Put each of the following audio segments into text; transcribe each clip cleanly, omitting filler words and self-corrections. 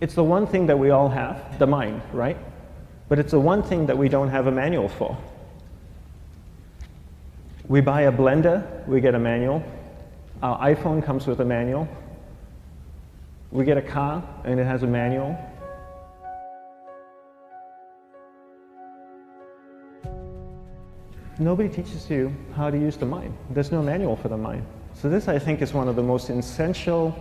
It's the one thing that we all have, the mind, right? But it's the one thing that we don't have a manual for. We buy a blender, we get a manual. Our iPhone comes with a manual. We get a car and it has a manual. Nobody teaches you how to use the mind. There's no manual for the mind. So this, I think, is one of the most essential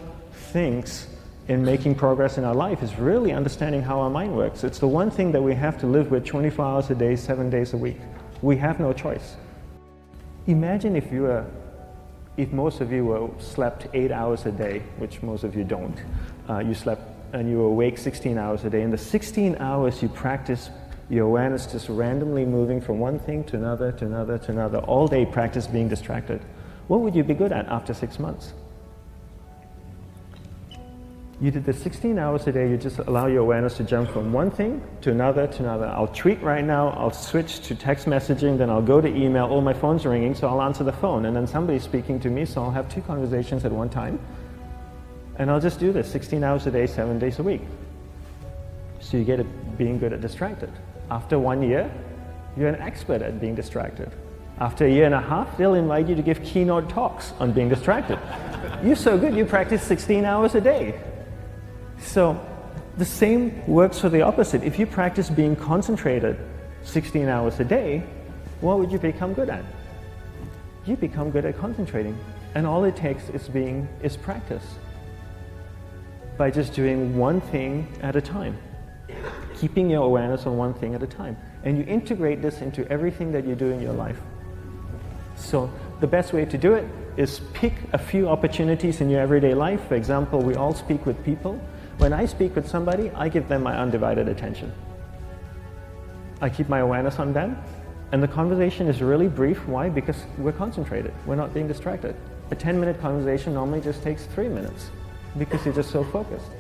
things in making progress in our life, is really understanding how our mind works. It's the one thing that we have to live with 24 hours a day, 7 days a week. We have no choice. Imagine if most of you slept 8 hours a day, which most of you don't. You slept and you were awake 16 hours a day. In the 16 hours you practice your awareness just randomly moving from one thing to another, to another, to another, all day practice being distracted. What would you be good at after 6 months? You did the 16 hours a day, you just allow your awareness to jump from one thing to another, to another. I'll tweet right now, I'll switch to text messaging, then I'll go to email, oh, my phone's ringing, so I'll answer the phone, and then somebody's speaking to me, so I'll have 2 conversations at one time. And I'll just do this 16 hours a day, 7 days a week. So you get it being good at distracted. After 1 year, you're an expert at being distracted. After a year and a half, they'll invite you to give keynote talks on being distracted. You're so good, you practice 16 hours a day. So the same works for the opposite. If you practice being concentrated 16 hours a day, what would you become good at? You become good at concentrating. And all it takes is practice. By just doing one thing at a time. Keeping your awareness on one thing at a time. And you integrate this into everything that you do in your life. So the best way to do it is pick a few opportunities in your everyday life. For example, we all speak with people. When I speak with somebody, I give them my undivided attention. I keep my awareness on them, and the conversation is really brief. Why? Because we're concentrated. We're not being distracted. A 10-minute conversation normally just takes 3 minutes because you're just so focused.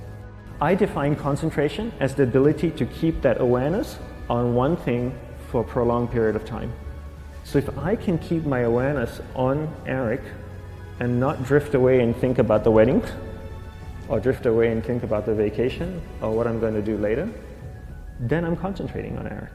I define concentration as the ability to keep that awareness on one thing for a prolonged period of time. So if I can keep my awareness on Eric and not drift away and think about the wedding, or drift away and think about the vacation, or what I'm going to do later, then I'm concentrating on Eric.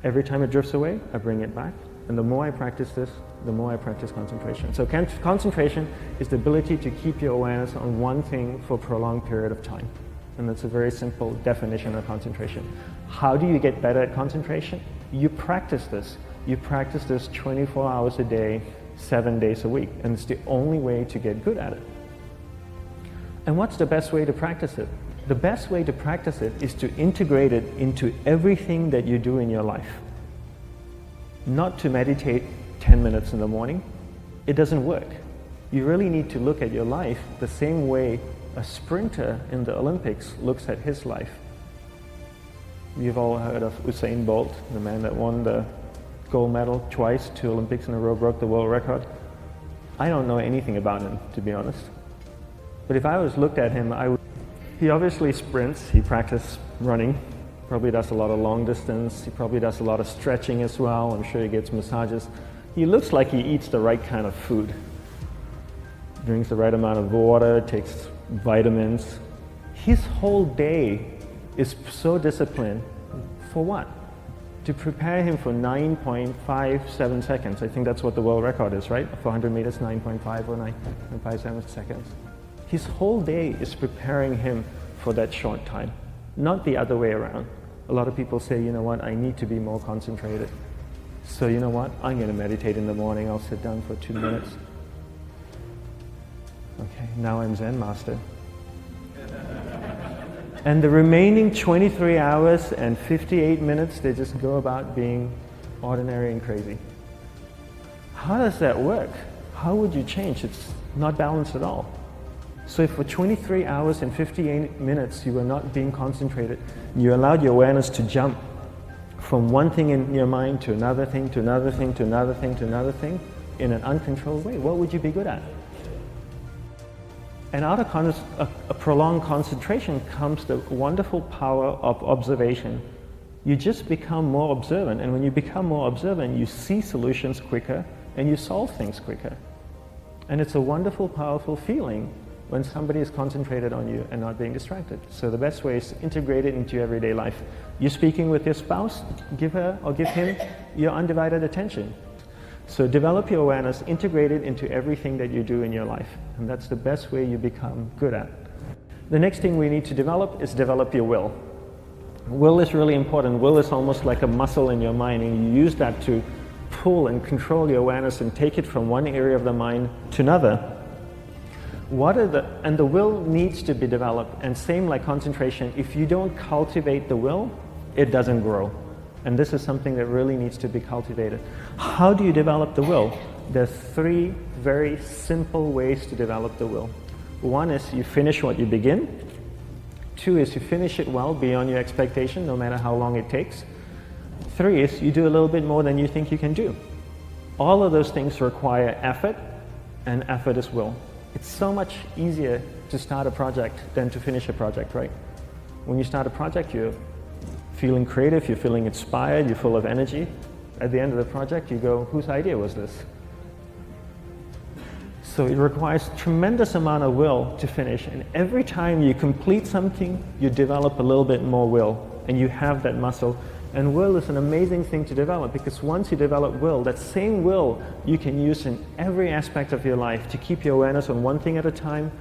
Every time it drifts away, I bring it back. And the more I practice this, the more I practice concentration. So concentration is the ability to keep your awareness on one thing for a prolonged period of time. And that's a very simple definition of concentration. How do you get better at concentration? You practice this. You practice this 24 hours a day, 7 days a week. And it's the only way to get good at it. And what's the best way to practice it? The best way to practice it is to integrate it into everything that you do in your life. Not to meditate 10 minutes in the morning. It doesn't work. You really need to look at your life the same way a sprinter in the Olympics looks at his life. You've all heard of Usain Bolt, the man that won the gold medal twice, 2 Olympics in a row, broke the world record. I don't know anything about him, to be honest. But if I was looked at him, he obviously sprints, he practices running, probably does a lot of long distance, he probably does a lot of stretching as well, I'm sure he gets massages. He looks like he eats the right kind of food. Drinks the right amount of water, takes vitamins. His whole day is so disciplined. For what? To prepare him for 9.57 seconds. I think that's what the world record is, right? For 100 meters, 9.5 or 9.57 seconds. His whole day is preparing him for that short time, not the other way around. A lot of people say, you know what, I need to be more concentrated. So you know what, I'm going to meditate in the morning, I'll sit down for 2 minutes. Okay, now I'm Zen master. And the remaining 23 hours and 58 minutes, they just go about being ordinary and crazy. How does that work? How would you change? It's not balanced at all. So if for 23 hours and 58 minutes you were not being concentrated, you allowed your awareness to jump from one thing in your mind to another thing, to another thing, to another thing, to another thing, in an uncontrolled way, what would you be good at? And out of a prolonged concentration comes the wonderful power of observation. You just become more observant, and when you become more observant, you see solutions quicker and you solve things quicker. And it's a wonderful, powerful feeling when somebody is concentrated on you and not being distracted. So the best way is to integrate it into your everyday life. You're speaking with your spouse, give her or give him your undivided attention. So develop your awareness, integrate it into everything that you do in your life. And that's the best way you become good at. The next thing we need to develop is develop your will. Will is really important. Will is almost like a muscle in your mind, and you use that to pull and control your awareness and take it from one area of the mind to another. And the will needs to be developed, and same like concentration, if you don't cultivate the will, it doesn't grow. And this is something that really needs to be cultivated. How do you develop the will? There's 3 very simple ways to develop the will. 1 is you finish what you begin. 2 is you finish it well beyond your expectation, no matter how long it takes. 3 is you do a little bit more than you think you can do. All of those things require effort, and effort is will. It's so much easier to start a project than to finish a project, right? When you start a project, you're feeling creative, you're feeling inspired, you're full of energy. At the end of the project, you go, whose idea was this? So it requires tremendous amount of will to finish, and every time you complete something, you develop a little bit more will, and you have that muscle. And will is an amazing thing to develop, because once you develop will, that same will you can use in every aspect of your life to keep your awareness on one thing at a time,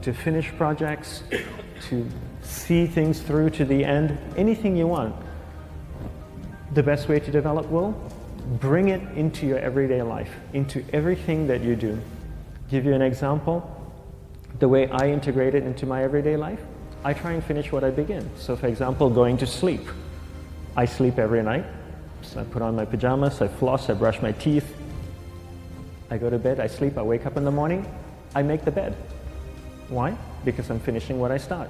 to finish projects, to see things through to the end, anything you want. The best way to develop will? Bring it into your everyday life, into everything that you do. Give you an example, the way I integrate it into my everyday life, I try and finish what I begin. So for example, going to sleep. I sleep every night, so I put on my pajamas, I floss, I brush my teeth, I go to bed, I sleep, I wake up in the morning, I make the bed. Why? Because I'm finishing what I start.